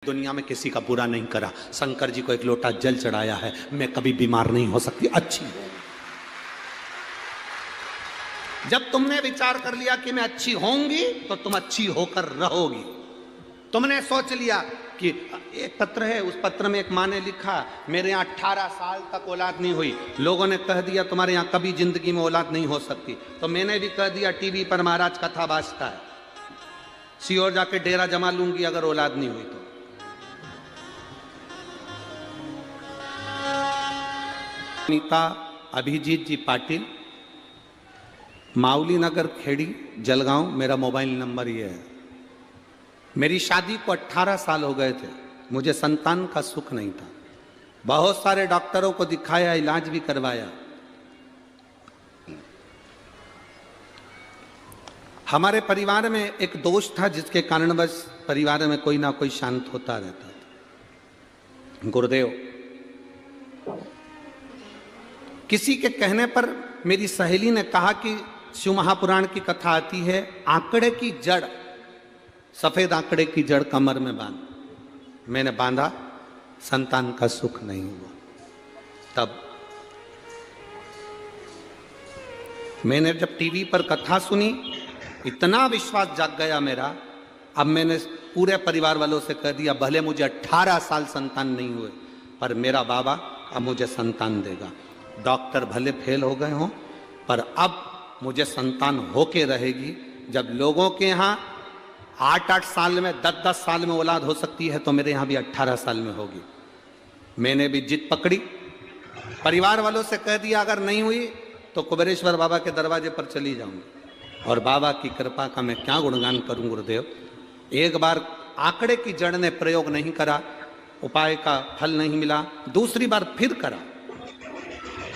दुनिया में किसी का बुरा नहीं करा, शंकर जी को एक लोटा जल चढ़ाया है, मैं कभी बीमार नहीं हो सकती, अच्छी हो। जब तुमने विचार कर लिया कि मैं अच्छी होंगी तो तुम अच्छी होकर रहोगी। तुमने सोच लिया कि एक पत्र है, उस पत्र में एक माँ ने लिखा मेरे यहाँ 18 साल तक औलाद नहीं हुई, लोगों ने कह दिया तुम्हारे यहाँ कभी जिंदगी में औलाद नहीं हो सकती, तो मैंने भी कह दिया टीवी पर महाराज कथा बाजता है, सीओर जाके डेरा जमा लूंगी अगर औलाद नहीं हुई तो। नीता अभिजीत जी पाटिल, मावली नगर खेड़ी जलगांव, मेरा मोबाइल नंबर ये है। मेरी शादी को 18 साल हो गए थे, मुझे संतान का सुख नहीं था, बहुत सारे डॉक्टरों को दिखाया, इलाज भी करवाया। हमारे परिवार में एक दोष था जिसके कारणवश परिवार में कोई ना कोई शांत होता रहता था, गुरुदेव। किसी के कहने पर मेरी सहेली ने कहा कि शिव महापुराण की कथा आती है, आंकड़े की जड़, सफेद आंकड़े की जड़ कमर में बांध। मैंने बांधा, संतान का सुख नहीं हुआ। तब मैंने जब टीवी पर कथा सुनी, इतना विश्वास जाग गया मेरा, अब मैंने पूरे परिवार वालों से कह दिया भले मुझे 18 साल संतान नहीं हुए, पर मेरा बाबा अब मुझे संतान देगा। डॉक्टर भले फेल हो गए हों, पर अब मुझे संतान होके रहेगी। जब लोगों के यहाँ 8-8 साल में 10-10 साल में औलाद हो सकती है, तो मेरे यहाँ भी 18 साल में होगी। मैंने भी जिद पकड़ी, परिवार वालों से कह दिया अगर नहीं हुई तो कुबेरेश्वर बाबा के दरवाजे पर चली जाऊंगी। और बाबा की कृपा का मैं क्या गुणगान करूं गुरुदेव। एक बार आंकड़े की जड़ ने प्रयोग नहीं करा, उपाय का फल नहीं मिला, दूसरी बार फिर करा।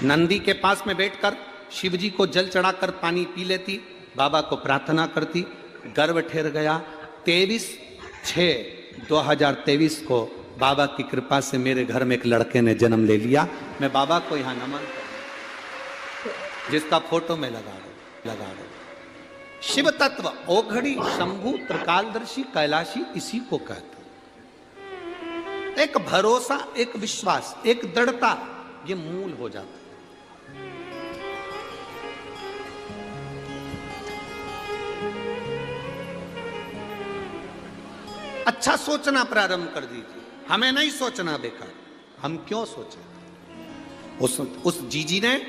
नंदी के पास में बैठकर शिव जी को जल चढ़ाकर पानी पी लेती, बाबा को प्रार्थना करती, गर्भ ठहर गया। 23/6/2023 को बाबा की कृपा से मेरे घर में एक लड़के ने जन्म ले लिया। मैं बाबा को यहाँ नमन करूं, जिसका फोटो मैं लगा रहा हूं। शिव तत्व ओघड़ी शंभु त्रिकालदर्शी कैलाशी इसी को कहते हैं। एक भरोसा, एक विश्वास, एक दृढ़ता, ये मूल हो जाता है। अच्छा सोचना प्रारंभ कर दीजिए, हमें नहीं सोचना बेकार। हम क्यों सोचें? उस जीजी ने,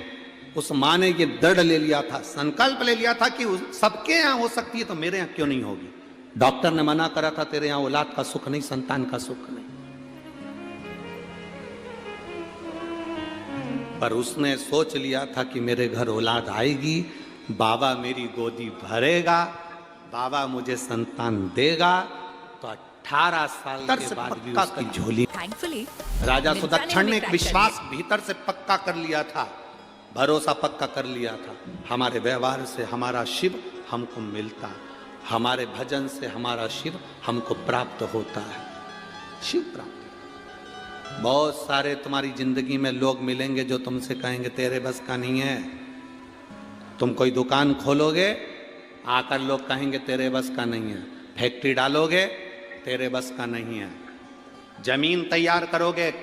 उस माँ ने ये दृढ़ ले लिया था, संकल्प ले लिया था कि सबके यहाँ हो सकती है तो मेरे यहाँ क्यों नहीं होगी। डॉक्टर ने मना करा था तेरे यहाँ औलाद का सुख नहीं, संतान का सुख नहीं, पर उसने सोच लिया था कि मेरे घर औलाद आएगी, बाबा मेरी गोदी भरेगा, बाबा मुझे संतान देगा। तो 18 साल के बाद भी उसकी झोली। राजा सुदक्षिण ने एक विश्वास भीतर से पक्का कर लिया था, भरोसा पक्का कर लिया था। हमारे व्यवहार से हमारा शिव हमको मिलता, हमारे भजन से हमारा शिव हमको प्राप्त होता है, शिव प्राप्त। बहुत सारे तुम्हारी जिंदगी में लोग मिलेंगे जो तुमसे कहेंगे तेरे बस का नहीं है। तुम कोई दुकान खोलोगे, आकर लोग कहेंगे तेरे बस का नहीं है। फैक्ट्री डालोगे, तेरे बस का नहीं है। जमीन तैयार करोगे,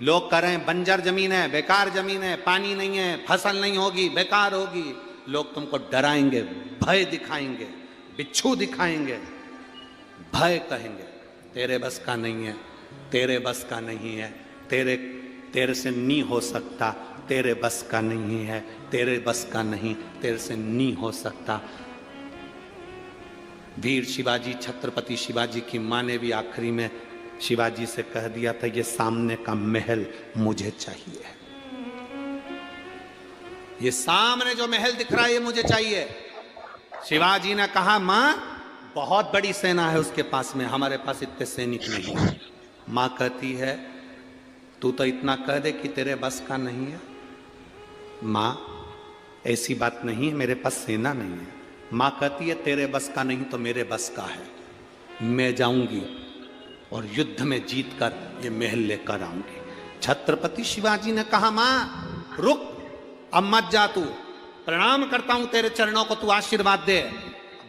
लोग कह रहे हैं बंजर जमीन है, बेकार जमीन है, पानी नहीं है, फसल नहीं होगी, बेकार होगी। लोग तुमको डराएंगे, भय दिखाएंगे, बिच्छू दिखाएंगे, भय कहेंगे तेरे बस का नहीं है, तेरे बस का नहीं है, तेरे से नहीं हो सकता, तेरे बस का नहीं है, तेरे बस का नहीं, तेरे से नहीं हो सकता। वीर शिवाजी, छत्रपति शिवाजी की माँ ने भी आखिरी में शिवाजी से कह दिया था ये सामने का महल मुझे चाहिए, ये सामने जो महल दिख रहा है ये मुझे चाहिए। शिवाजी ने कहा माँ बहुत बड़ी सेना है उसके पास में, हमारे पास इतने सैनिक नहीं है। माँ कहती है तू तो इतना कह दे कि तेरे बस का नहीं है। माँ ऐसी बात नहीं है, मेरे पास सेना नहीं है। माँ कहती है तेरे बस का नहीं तो मेरे बस का है, मैं जाऊंगी और युद्ध में जीत कर ये महल लेकर आऊंगी। छत्रपति शिवाजी ने कहा माँ रुक, अब मत जा, तू प्रणाम करता हूं तेरे चरणों को, तू आशीर्वाद दे।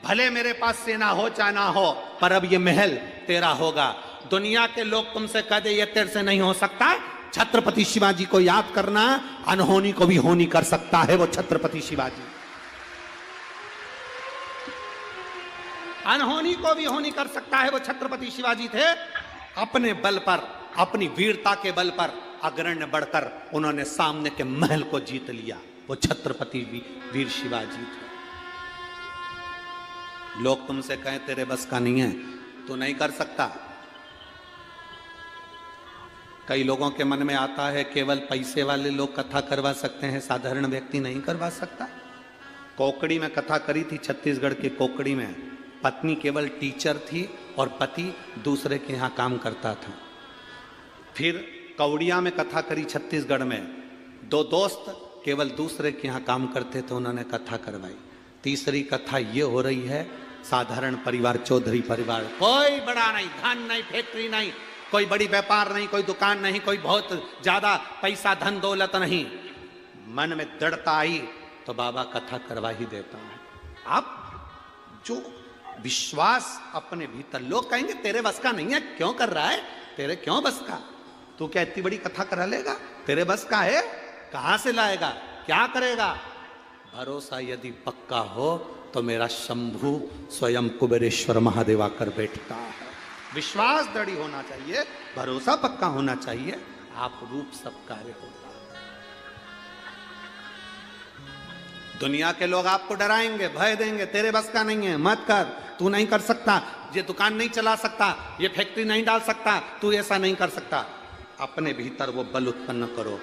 भले मेरे पास सेना हो चाहे ना हो, पर अब ये महल तेरा होगा। दुनिया के लोग तुमसे कह दे ये तेरे से नहीं हो सकता, छत्रपति शिवाजी को याद करना, अनहोनी को भी होनी कर सकता है वो छत्रपति शिवाजी। अनहोनी को भी होनी कर सकता है वो छत्रपति शिवाजी थे। अपने बल पर, अपनी वीरता के बल पर अग्रण्य बढ़कर उन्होंने सामने के महल को जीत लिया। वो छत्रपति वीर शिवाजी थे। लोग तुमसे कहें तेरे बस का नहीं है, तू नहीं कर सकता। कई लोगों के मन में आता है केवल पैसे वाले लोग कथा करवा सकते हैं, साधारण व्यक्ति नहीं करवा सकता। कोकड़ी में कथा करी थी, छत्तीसगढ़ के कोकड़ी में। पत्नी केवल टीचर थी और पति दूसरे के यहाँ काम करता था। फिर कौड़िया में कथा करी छत्तीसगढ़ में, दो दोस्त केवल दूसरे के यहाँ काम करते थे, उन्होंने कथा करवाई। तीसरी कथा ये हो रही है, साधारण परिवार, चौधरी परिवार, कोई बड़ा नहीं, धन नहीं, फैक्ट्री नहीं, कोई बड़ी व्यापार नहीं, कोई दुकान नहीं, कोई बहुत ज्यादा पैसा धन दौलत नहीं। मन में दृढ़ता आई तो बाबा कथा करवा ही देता है। आप जो विश्वास अपने भीतर, लोग कहेंगे तेरे बस का नहीं है, क्यों कर रहा है, तेरे क्यों बस का, तू क्या इतनी बड़ी कथा करा लेगा, तेरे बस का है, कहां से लाएगा, क्या करेगा। भरोसा यदि पक्का हो तो मेरा शंभू स्वयं कुबेरेश्वर महादेव आकर बैठता है। विश्वास दृढ़ होना चाहिए, भरोसा पक्का होना चाहिए, आप रूप सब कार्य होता है। दुनिया के लोग आपको डराएंगे, भय देंगे, तेरे बस का नहीं है, मत कर, तू नहीं कर सकता, ये दुकान नहीं चला सकता, ये फैक्ट्री नहीं डाल सकता, तू ऐसा नहीं कर सकता। अपने भीतर वो बल उत्पन्न करो,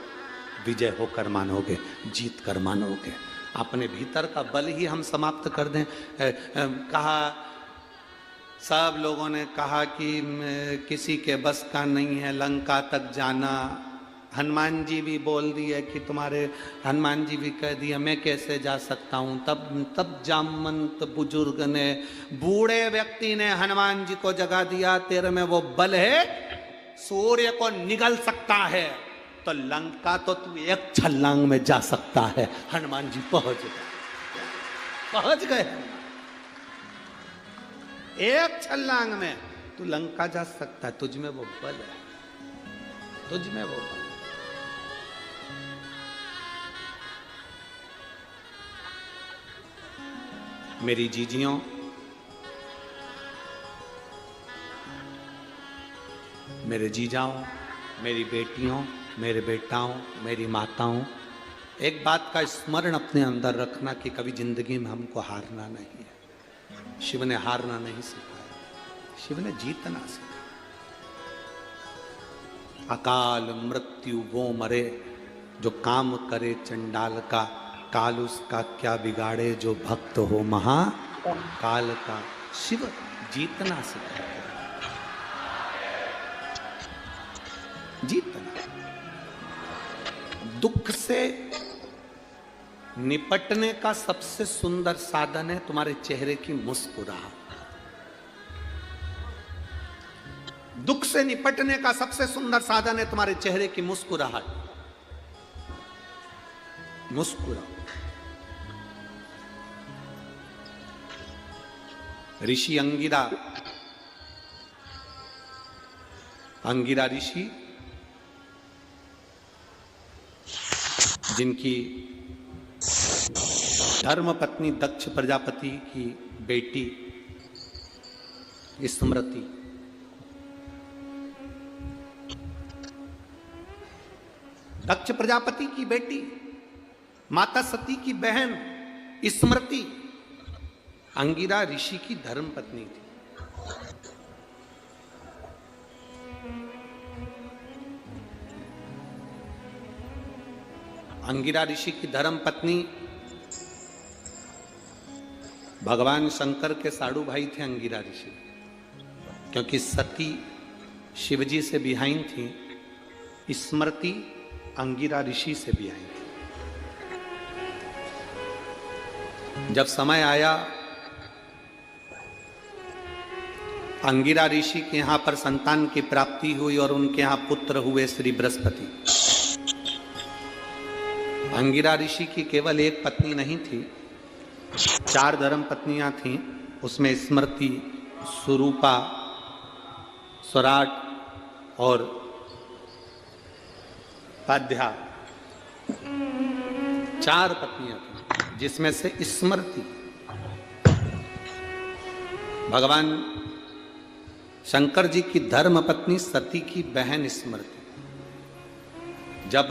विजय होकर मानोगे, जीत कर मानोगे। अपने भीतर का बल ही हम समाप्त कर दें। कहा, सब लोगों ने कहा कि किसी के बस का नहीं है लंका तक जाना। हनुमान जी भी बोल दिए कि तुम्हारे, हनुमान जी भी कह दिया मैं कैसे जा सकता हूं। तब जामवंत बुजुर्ग ने, बूढ़े व्यक्ति ने हनुमान जी को जगा दिया, तेरे में वो बल है, सूर्य को निगल सकता है, तो लंका तो तू एक छलांग में जा सकता है। हनुमान जी पहुंच गए, एक छलांग में तू लंका जा सकता है, तुझ में वो बल है, तुझ में वो बल। मेरी जीजियों, मेरे जीजाओं, मेरी बेटियों, मेरे बेटाओं, मेरी माताओं, एक बात का स्मरण अपने अंदर रखना कि कभी जिंदगी में हमको हारना नहीं है। शिव ने हारना नहीं सिखाया, शिव ने जीतना सिखाया। अकाल मृत्यु वो मरे जो काम करे चंडाल का, काल उसका क्या बिगाड़े जो भक्त हो महाकाल का। शिव जीतना सिखाया, जीतना। दुख से निपटने का सबसे सुंदर साधन है तुम्हारे चेहरे की मुस्कुराहट। दुख से निपटने का सबसे सुंदर साधन है तुम्हारे चेहरे की मुस्कुराहट। मुस्कुराओ। ऋषि अंगिरा ऋषि, जिनकी धर्म पत्नी दक्ष प्रजापति की बेटी स्मृति, दक्ष प्रजापति की बेटी, माता सती की बहन स्मृति, अंगिरा ऋषि की धर्म पत्नी थी। अंगिरा ऋषि की धर्म पत्नी भगवान शंकर के साड़ू भाई थे अंगिरा ऋषि, क्योंकि सती शिवजी से बिहाइन थी, स्मृति अंगिरा ऋषि से बिहाइन थी। जब समय आया अंगिरा ऋषि के यहाँ पर संतान की प्राप्ति हुई और उनके यहाँ पुत्र हुए श्री बृहस्पति। अंगिरा ऋषि की केवल एक पत्नी नहीं थी, 4 धर्म पत्नियां थीं। उसमें स्मृति, सुरूपा, स्वराट और पाध्या, 4 पत्नियां थी, जिसमें से स्मृति भगवान शंकर जी की धर्म पत्नी सती की बहन स्मृति। जब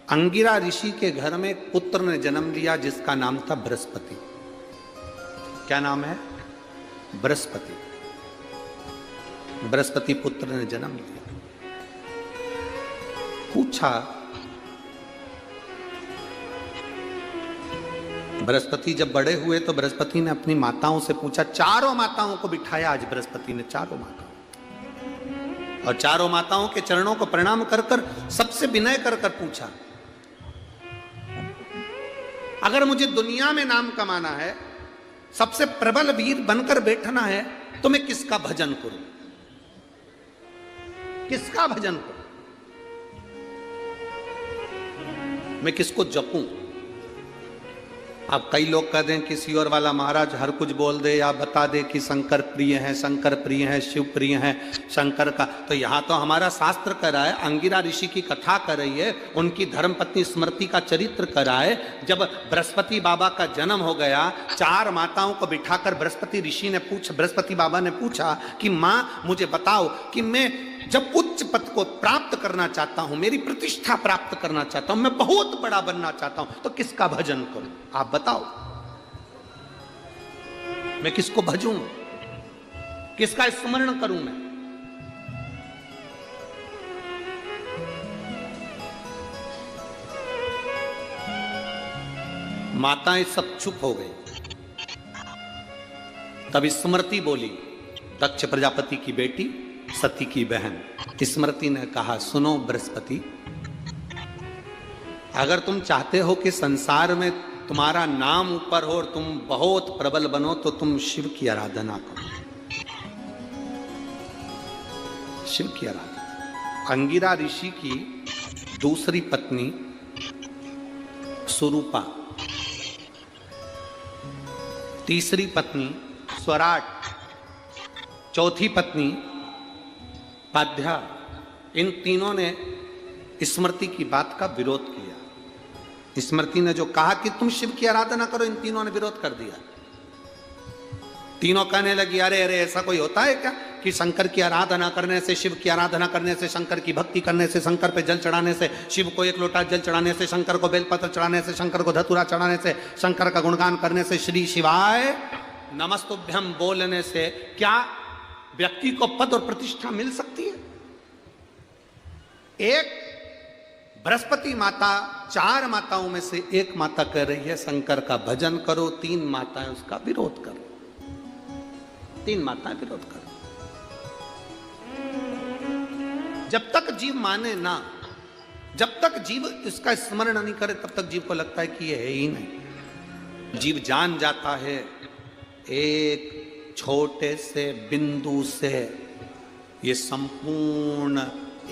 अंगिरा ऋषि के घर में एक पुत्र ने जन्म लिया जिसका नाम था बृहस्पति। क्या नाम है? बृहस्पति। बृहस्पति पुत्र ने जन्म लिया। पूछा, बृहस्पति जब बड़े हुए तो बृहस्पति ने अपनी माताओं से पूछा, चारों माताओं को बिठाया आज बृहस्पति ने, चारों माताओं, और चारों माताओं के चरणों को प्रणाम कर कर सबसे विनय कर कर पूछा, अगर मुझे दुनिया में नाम कमाना है, सबसे प्रबल वीर बनकर बैठना है, तो मैं किसका भजन करूं? किसका भजन करूं? मैं किसको जपूं? अब कई लोग कह दें कि सियोर वाला महाराज हर कुछ बोल दे या बता दे कि शंकर प्रिय है, शंकर प्रिय है, शिव प्रिय है शंकर का। तो यहाँ तो हमारा शास्त्र कह रहा है, अंगिरा ऋषि की कथा कर रही है, उनकी धर्मपत्नी स्मृति का चरित्र कर रहा है। जब बृहस्पति बाबा का जन्म हो गया, 4 माताओं को बिठाकर बृहस्पति बाबा ने पूछा कि माँ मुझे बताओ कि मैं जब उच्च पद को प्राप्त करना चाहता हूं, मेरी प्रतिष्ठा प्राप्त करना चाहता हूं, मैं बहुत बड़ा बनना चाहता हूं, तो किसका भजन करूं? आप बताओ, मैं किसको भजूं? किसका स्मरण करूं मैं? माताएं सब चुप हो गई। तब स्मृति बोली, दक्ष प्रजापति की बेटी, सती की बहन स्मृति ने कहा, सुनो बृहस्पति, अगर तुम चाहते हो कि संसार में तुम्हारा नाम ऊपर हो और तुम बहुत प्रबल बनो, तो तुम शिव की आराधना करो। शिव की आराधना। अंगिरा ऋषि की दूसरी पत्नी सुरूपा, तीसरी पत्नी स्वराट, चौथी पत्नी पाध्या, इन तीनों ने स्मृति की बात का विरोध किया। स्मृति ने जो कहा कि तुम शिव की आराधना करो, इन तीनों ने विरोध कर दिया। तीनों कहने लगी, अरे अरे ऐसा कोई होता है क्या कि शंकर की आराधना करने से, शिव की आराधना करने से, शंकर की भक्ति करने से, शंकर पे जल चढ़ाने से, शिव को 1 लोटा जल चढ़ाने से, शंकर को बेलपत्र चढ़ाने से, शंकर को धतूरा चढ़ाने से, शंकर का गुणगान करने से, श्री शिवाय नमस्तुभ्यम बोलने से क्या व्यक्ति को पद और प्रतिष्ठा मिल सकती है? एक बृहस्पति माता 4 माताओं में से एक माता कह रही है शंकर का भजन करो, 3 माताएं उसका विरोध करो। 3 माताएं विरोध करो। जब तक जीव माने ना, जब तक जीव इसका स्मरण नहीं करे, तब तक जीव को लगता है कि ये है ही नहीं। जीव जान जाता है एक छोटे से बिंदु से, ये संपूर्ण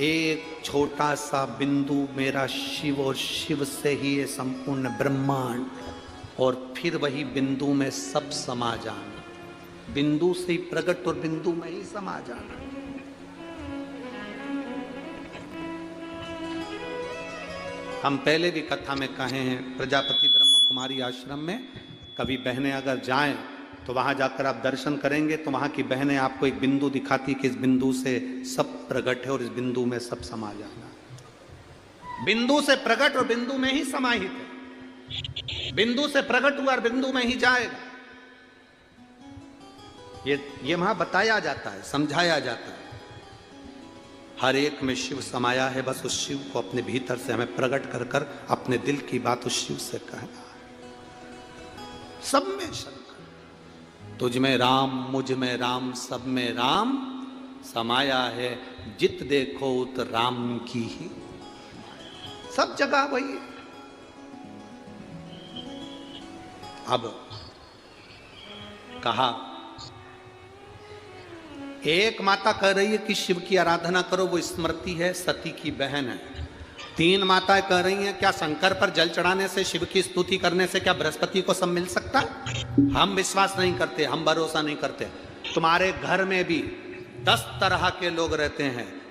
एक छोटा सा बिंदु मेरा शिव, और शिव से ही ये संपूर्ण ब्रह्मांड, और फिर वही बिंदु में सब समा जाना, बिंदु से ही प्रकट और बिंदु में ही समा जाना। हम पहले भी कथा में कहे हैं, प्रजापति ब्रह्म कुमारी आश्रम में कभी बहनें अगर जाएं तो वहां जाकर आप दर्शन करेंगे तो वहां की बहनें आपको एक बिंदु दिखाती कि इस बिंदु से सब प्रकट है और इस बिंदु में सब समा जाना। बिंदु से प्रकट और बिंदु में ही समाहित है, बिंदु से प्रकट हुआ और बिंदु में ही जाएगा। ये वहां बताया जाता है, समझाया जाता है। हर एक में शिव समाया है, बस उस शिव को अपने भीतर से हमें प्रकट कर कर अपने दिल की बात उस शिव से कहना। सब में शंकर, तुझ में राम, मुझ में राम, सब में राम समाया है, जित देखो उत राम की ही, सब जगह वही है। अब कहा, एक माता कह रही है कि शिव की आराधना करो, वो स्मृति है, सती की बहन है। 3 माताएं कह रही हैं क्या शंकर पर जल चढ़ाने से, शिव की स्तुति करने से क्या बृहस्पति को सब मिल सकता है? हम विश्वास नहीं करते, हम भरोसा नहीं करते। तुम्हारे घर में भी 10 तरह के लोग रहते हैं।